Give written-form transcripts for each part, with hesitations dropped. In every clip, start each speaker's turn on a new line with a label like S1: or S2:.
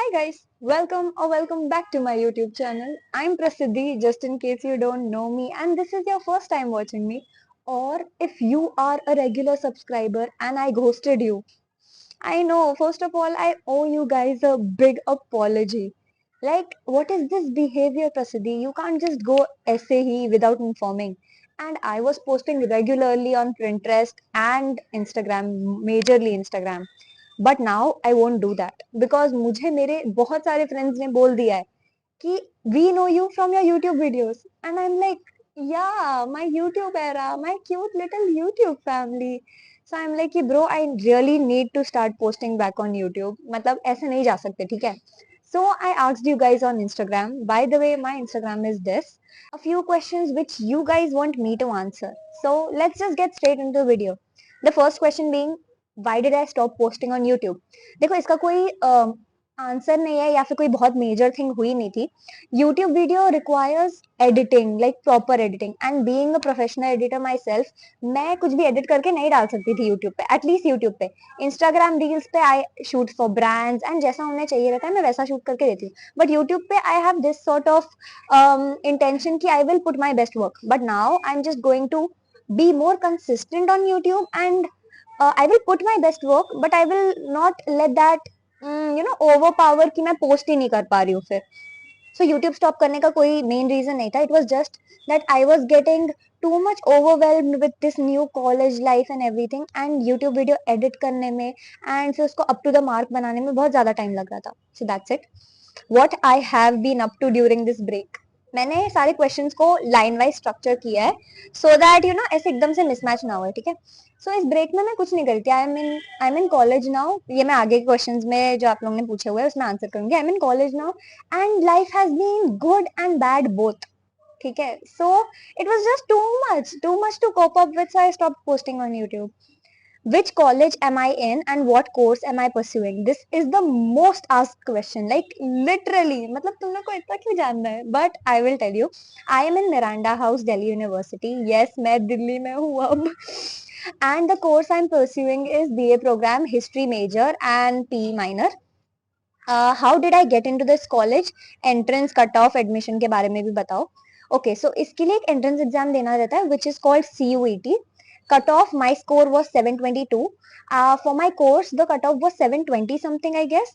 S1: Hi guys, welcome back to my YouTube channel. I'm Prasiddhi, just in case you don't know me and this is your first time watching me, or if you are a regular subscriber and I ghosted you. I know, first of all, I owe you guys a big apology. Like, what is this behavior, Prasiddhi? You can't just go essay he without informing. And I was posting regularly on Pinterest and Instagram, majorly Instagram. But now I won't do that because मुझे मेरे बहुत सारे friends ने बोल दिया है कि we know you from your YouTube videos and I am like yeah my YouTube era my cute little YouTube family so I am like कि bro I really need to start posting back on YouTube मतलब ऐसे नहीं जा सकते ठीक है so I asked you guys on Instagram. By the way, my Instagram is this. A few questions which you guys want me to answer. So let's just get straight into the video. The first question being, why did I stop posting on YouTube? देखो इसका कोई answer नहीं है या फिर कोई बहुत major thing हुई नहीं थी. YouTube video requires editing like proper editing and being a professional editor my self मैं कुछ भी एडिट करके नहीं डाल सकती थी यूट्यूब पे एटलीस्ट यूट्यूब पे. इंस्टाग्राम रील्स पे I shoot for brands and जैसा उन्हें चाहिए रहता है मैं वैसा शूट करके देती हूँ. बट यूट्यूब पे I have this sort of intention कि I will put my best work but now I am just going to be more consistent on YouTube and I will put my best work but I will not let that overpower कि मैं post ही नहीं कर पा रही हूँ फिर. So YouTube stop करने का कोई main reason नहीं था. It was just that I was getting too much overwhelmed with this new college life and everything and YouTube video edit करने में and फिर उसको up to the mark बनाने में बहुत ज़्यादा time लग रहा था. So that's it. What I have been up to during this break. मैंने सारे क्वेश्चंस को लाइन वाइज स्ट्रक्चर किया है सो दैट यू नो ऐसे एकदम से मिसमैच ना हो. ठीक है. सो इस ब्रेक में मैं कुछ नहीं करती. आई एम इन कॉलेज नाउ. ये मैं आगे के क्वेश्चंस में जो आप लोगों ने पूछे हुए हैं उसमें आंसर करूंगी. I am in college now and life has been good and bad both. ठीक है. So it was just too much to cope up with. So I stop posting on YouTube. Which college am I in and what course am I pursuing? This is the most asked question. Like literally, मतलब तुम लोग को इतना क्यों जानना है? But I will tell you, I am in Miranda House, Delhi University. Yes, मैं दिल्ली में हूँ अब. And the course I'm pursuing is BA program, History major and PE minor. How did I get into this college? Entrance, cut off, admission के बारे में भी बताओ. Okay, so इसके लिए एक entrance exam देना रहता है, which is called CUET. Cut off, my score was 722. For my course, the cut off was 720 something, I guess.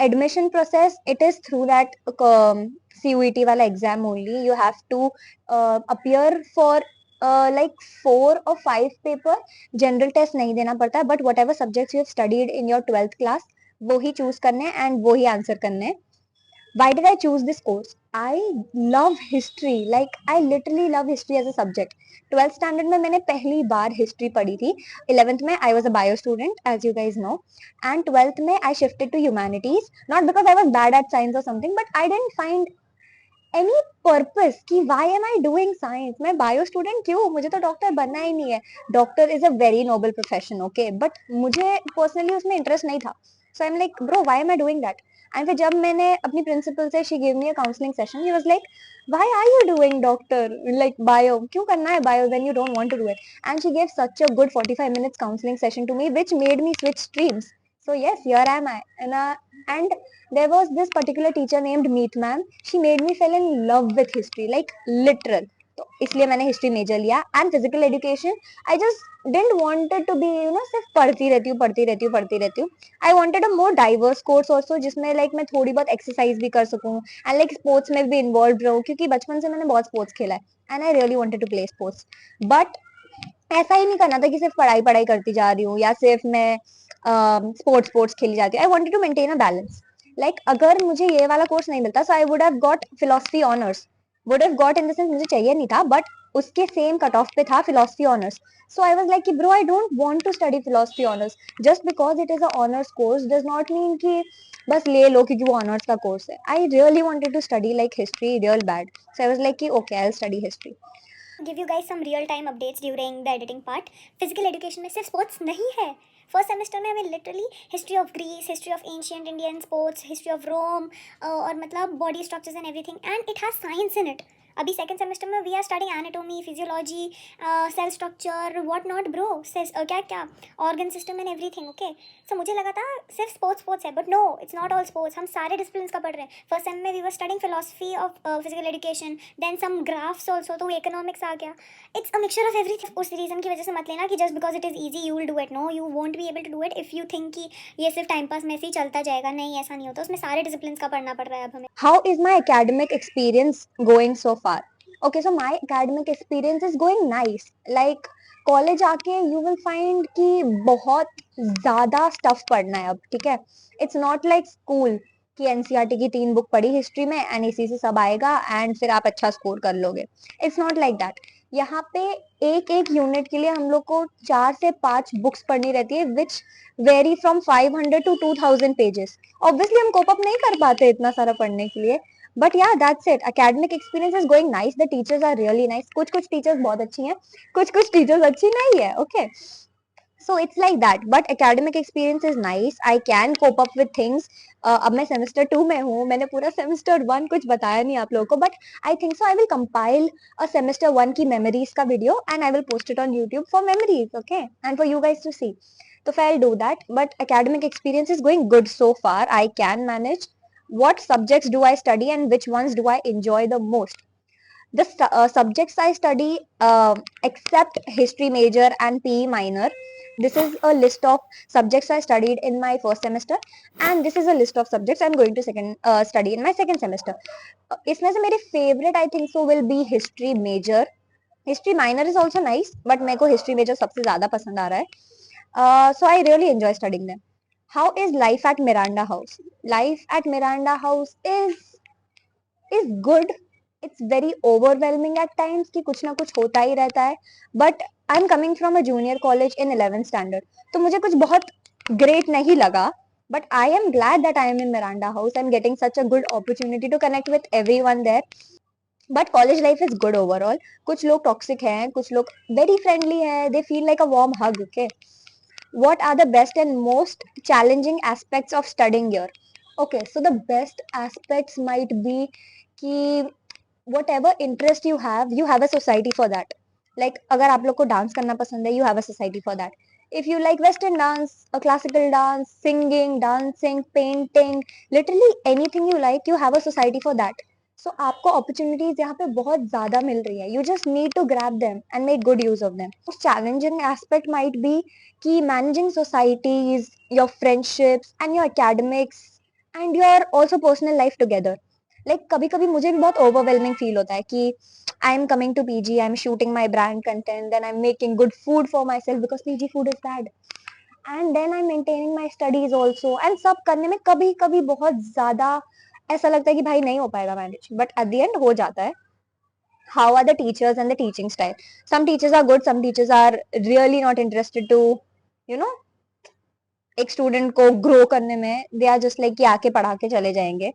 S1: Admission process, it is through that CUET वाला exam only. You have to appear for like 4 or 5 paper. General test नहीं देना पड़ता, but whatever subjects you have studied in your 12th class, वो ही choose करने and वो ही answer करने. Why did I choose this course? I love history. Like I literally love history as a subject. 12th standard में मैंने पहली बार history पढ़ी थी. 11th में I was a bio student, as you guys know, and 12th में I shifted to humanities. Not because I was bad at science or something, but I didn't find any purpose कि why am I doing science? मैं bio student क्यों? मुझे तो doctor बनना ही नहीं है. Doctor is a very noble profession, okay? But मुझे personally उसमें interest नहीं था. So I'm like, bro, why am I doing that? And फिर जब मैंने अपनी principal से she gave me a counseling session, he was like, why are you doing doctor like bio? क्यों करना है bio when you don't want to do it? And she gave such a good 45 minutes counseling session to me, which made me switch streams. So yes, here am I, and there was this particular teacher named Meet ma'am. She made me fall in love with history, like literal. तो इसलिए मैंने history major लिया and physical education. I just didn't wanted to be सिर्फ पढ़ती रहती हूँ. I wanted a more diverse course also जिसमें like मैं थोड़ी बहुत एक्सरसाइज भी कर सकूँ एंड लाइक स्पोर्ट्स में भी इन्वॉल्व रहूँ क्योंकि बचपन से मैंने बहुत स्पोर्ट्स खेला है and I really wanted to play sports. But ऐसा ही नहीं करना था कि सिर्फ पढ़ाई पढ़ाई करती जा रही हूँ या सिर्फ मैं स्पोर्ट्स खेली जाती हूँ. I wanted to maintain a balance. Like अगर मुझे ये वाला कोर्स नहीं मिलता so I would have got philosophy honours. Would have got in the sense मुझे चाहिए नहीं था बट उसके सेम कट ऑफ पे था philosophy honours. So I was like कि bro I don't want to study philosophy honours. Just because it is a honours course does not mean कि बस ले लो क्योंकि वो ऑनर्स का कोर्स है. I really wanted to study like history real bad. So I was like कि okay I will study history.
S2: give you guys some real time updates during the editing part. Physical education में सिर्फ sports नहीं है. First semester में हमें literally history of Greece, history of ancient Indian sports, history of Rome और मतलब body structures and everything, and it has science in it. अभी second semester में we are studying anatomy, physiology, cell structure, what not bro, क्या क्या organ system and everything. Okay, so मुझे लगा था सिर्फ स्पोर्ट्स स्पोर्ट्स है, but no, it's not all sports. हम सारे डिसिप्लिन का पढ़ रहे हैं। फर्स्ट सेम में we were studying philosophy of physical education, then some graphs also, तो इकोनॉमिक्स आ गया। It's a mixture of everything. उस रीजन की वजह से मत लेना कि just because it is easy you will do it. No, you won't be able to do it if you think कि ये सिर्फ टाइम पास में से ही चलता जाएगा। नहीं, ऐसा नहीं होता, उसमें सारे डिसिप्लिन का पढ़ना पड़ रहा है अब हमें।
S1: How is my academic experience going so far? Okay, so my academic experience is going nice. Like college आके यू विल फाइंड कि बहुत ज्यादा स्टफ पढ़ना है अब, ठीक है। इट्स नॉट लाइक स्कूल कि एनसीईआरटी की 3 बुक पढ़ी हिस्ट्री में एंड इसी से सब आएगा एंड फिर आप अच्छा स्कोर कर लोगे। It's not like that. यहाँ पे एक एक यूनिट के लिए हम लोग को 4 से 5 बुक्स पढ़नी रहती है which very from 500 to 2000 pages. Obviously हम कोप अप नहीं कर पाते इतना सारा पढ़ने के लिए, बट या that's it. Academic experience is going nice, the teachers are really nice. कुछ कुछ टीचर्स बहुत अच्छी हैं, कुछ कुछ टीचर्स अच्छी नहीं है, okay. So it's like that, but academic experience is nice, I can cope up with things. अब मैं सेमेस्टर 2 में हूँ, मैंने पूरा सेमेस्टर 1 कुछ बताया नहीं आप लोगों को, but I think so I will compile a semester 1 की मेमोरीज का video and I will post it on YouTube for memories, okay, and for you guys to see. So I'll do that, but academic experience is going good so far. I can manage. What subjects do I study and which ones do I enjoy the most? The subjects I study, except history major and PE minor, this is a list of subjects I studied in my first semester, and this is a list of subjects I'm going to study in my second semester. इसमें से मेरे favorite I think so will be history major. History minor is also nice, but मेरे को history major सबसे ज़्यादा पसंद आ रहा है. So I really enjoy studying them. How is life at Miranda House? Life at Miranda House is good. It's very overwhelming at times कि कुछ ना कुछ होता ही रहता है. But I'm coming from a junior college in 11th standard. तो मुझे कुछ बहुत great नहीं लगा. But I am glad that I am in Miranda House. I'm getting such a good opportunity to connect with everyone there. But college life is good overall. कुछ लोग toxic हैं, कुछ लोग very friendly हैं. They feel like a warm hug. Okay. What are the best and most challenging aspects of studying here? Okay, so the best aspects might be कि whatever interest you have a society for that. Like अगर आप लोग को dance करना पसंद है, you have a society for that. If you like western dance, a classical dance, singing, dancing, painting, literally anything you like, you have a society for that. So आपको opportunities यहाँ पे बहुत ज़्यादा मिल रही है. You just need to grab them and make good use of them. Most challenging aspect might be कि managing societies, your friendships and your academics and your also personal life together. Like कभी कभी मुझे भी बहुत overwhelming feel होता है कि I am coming to PG, I am shooting my brand content, then I'm making good food for myself because PG food is bad. And then I'm maintaining my studies also. And सब करने में कभी कभी बहुत ज़्यादा ऐसा लगता है कि भाई नहीं हो पाएगा manage, but at the end हो जाता है. How are the teachers and the teaching style? Some teachers are good, some teachers are really not interested to, you know, एक स्टूडेंट को ग्रो करने में. दे आर जस्ट लाइक कि आके पढ़ा के चले जाएंगे.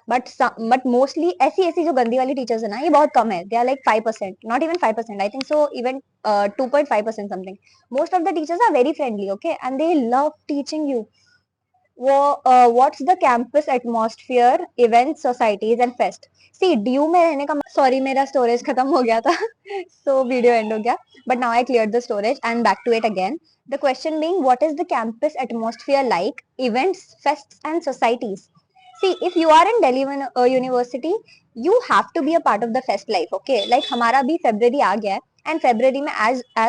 S1: बट मोस्टली ऐसी ऐसी जो गंदी वाली टीचर्स है ना, ये बहुत कम है. They are like 5%, not even 5%, I think so even 2.5% something. Most of the teachers are very friendly, okay, and they love teaching you. वो what's the campus atmosphere, event, societies and fest? See DU में रहने का, sorry मेरा storage खत्म हो गया था so video and हो गया, but now I clear the storage and back to it again. The question being, what is the campus atmosphere like? Events, fests, and societies. See, if you are in Delhi University, you have to be a part of the fest life, okay? Like हमारा भी February आ गया है, and February में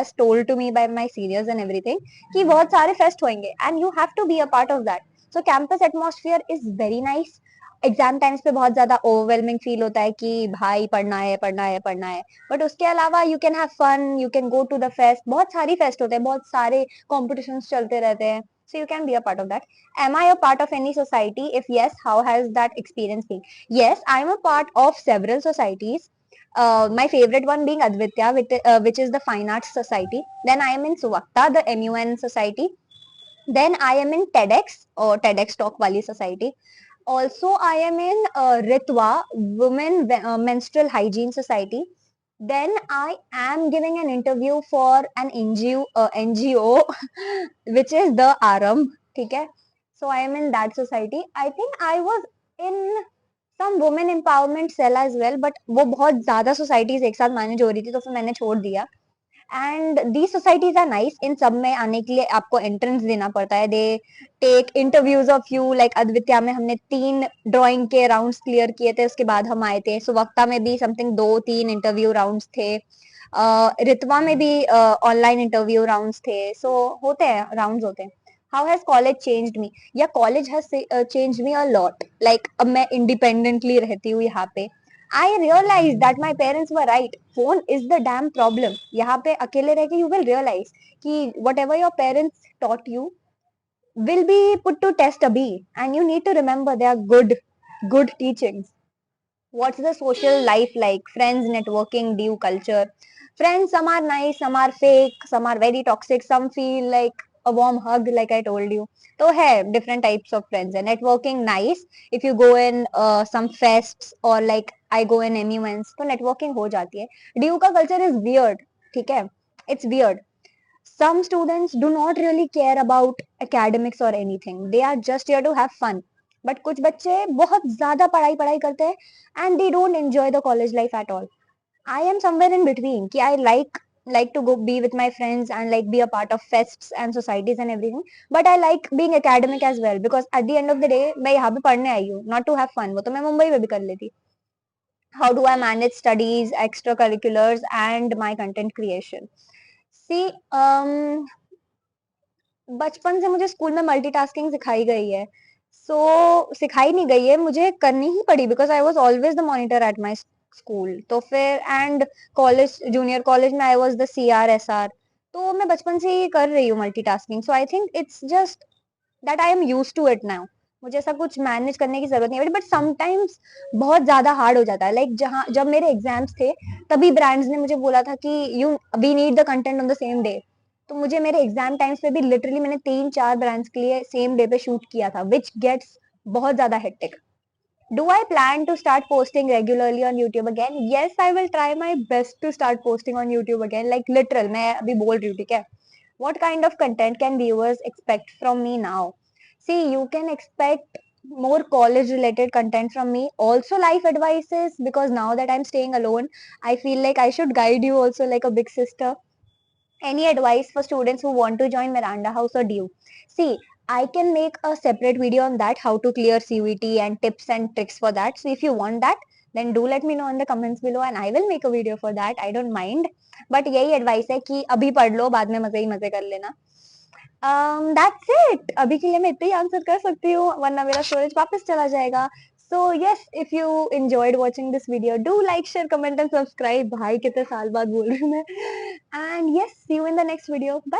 S1: as told to me by my seniors and everything कि बहुत सारे fest होंगे, and you have to be a part of that. So campus atmosphere is very nice. Exam times पे बहुत ज्यादा ओवरवेलमिंग फील होता है कि भाई पढ़ना है पढ़ना है पढ़ना है, बट उसके अलावा you can have fun, you can go to the fest. बहुत सारी फेस्ट होते हैं, बहुत सारे कॉम्पिटिशन्स चलते रहते हैं. So you can be a part of that. Am I a part of any society? If yes, how has that experience been? Yes, I am a part of several societies. My favorite one being Advitya, which is the Fine Arts Society. Then I am in Suvakta, the MUN Society. Then I am in TEDx or TEDx Talk Wali Society. Also, I am in Ritwa, Women Menstrual Hygiene Society. Then I am giving an interview for an NGO which is the Aram. ठीक है? So I am in that society. I think I was in some women empowerment cell as well, but वो बहुत ज्यादा societies एक साथ manage हो रही थी, तो फिर मैंने छोड़ दिया. And the societies are nice. इन सब में आने के लिए आपको एंट्रेंस देना पड़ता है. They take interviews of you. Like Advitya में हमने 3 ड्राइंग के राउंड्स क्लियर किए थे, उसके बाद हम आए थे. सुवक्ता में भी समथिंग 2-3 इंटरव्यू राउंड्स थे. रितवा में भी ऑनलाइन इंटरव्यू राउंड्स थे. सो होते हैं, राउंड्स होते हैं. How has college changed me? Yeah college has changed me a lot. Like अब मैं इंडिपेंडेंटली रहती हूँ यहाँ पे. I realized that my parents were right. Phone is the damn problem. यहाँ पे अकेले रह के you will realize कि whatever your parents taught you will be put to test abhi, and you need to remember they are good teachings. What's the social life like? Friends, networking, due culture. Friends, some are nice, some are fake, some are very toxic, some feel like a warm hug, like I told you. So है different types of friends. And networking nice. If you go in some fests or like I go in MUNs, तो networking हो जाती है. DU का culture is weird. ठीक है? It's weird. Some students do not really care about academics or anything. They are just here to have fun. But कुछ बच्चे बहुत ज्यादा पढ़ाई पढ़ाई करते हैं and they don't enjoy the college life at all. I am somewhere in between कि I like to go be with my friends and like be a part of fests and societies and everything, but I like being academic as well because at the end of the day मैं यहाँ पे पढ़ने आई हूँ, not to have fun. वो तो मैं मुंबई में भी कर लेती. How do I manage studies, extracurriculars and my content creation? See, बचपन से मुझे स्कूल में मल्टीटास्किंग सिखाई गई है. सिखाई नहीं गई है, मुझे करनी ही पड़ी because I was always the monitor at my school. तो फिर एंड कॉलेज, जूनियर कॉलेज में I was the CR SR. तो मैं बचपन से ही कर रही हूँ multitasking. So I think it's just that I am use to it now. मुझे ऐसा कुछ मैनेज करने की जरूरत नहीं पड़ी, बट समटाइम्स बहुत ज्यादा हार्ड हो जाता है. लाइक जहाँ जब मेरे एग्जाम्स थे तभी ब्रांड्स ने मुझे बोला था कि you we need the content on the same day. तो मुझे मेरे एग्जाम टाइम्स पे भी लिटरली मैंने 3-4 ब्रांड्स के लिए सेम डे पे शूट किया था, विच गेट्स बहुत ज्यादा hectic. Do I plan to start posting regularly on YouTube again? Yes, I will try my best to start posting on YouTube again. Like literal, मैं अभी बोल रही हूँ, ठीक है? What kind of content can viewers expect from me now? See, you can expect more college related content from me. Also life advices, because now that I'm staying alone, I feel like I should guide you also like a big sister. Any advice for students who want to join Miranda House or DU? See, I can make a separate video on that, how to clear CUET and tips and tricks for that. So if you want that, then do let me know in the comments below and I will make a video for that. I don't mind. But यही advice है कि अभी पढ़ लो, बाद में मजे ही मजे कर लेना. That's it. अभी के लिए मैं इतना ही आंसर कर सकती हूँ, वरना मेरा स्टोरेज वापस चला जाएगा. So yes, if you enjoyed watching this video, do like, share, comment and subscribe. भाई कितने साल बाद बोल रही हूँ मैं. And yes, see you in the next video. Bye.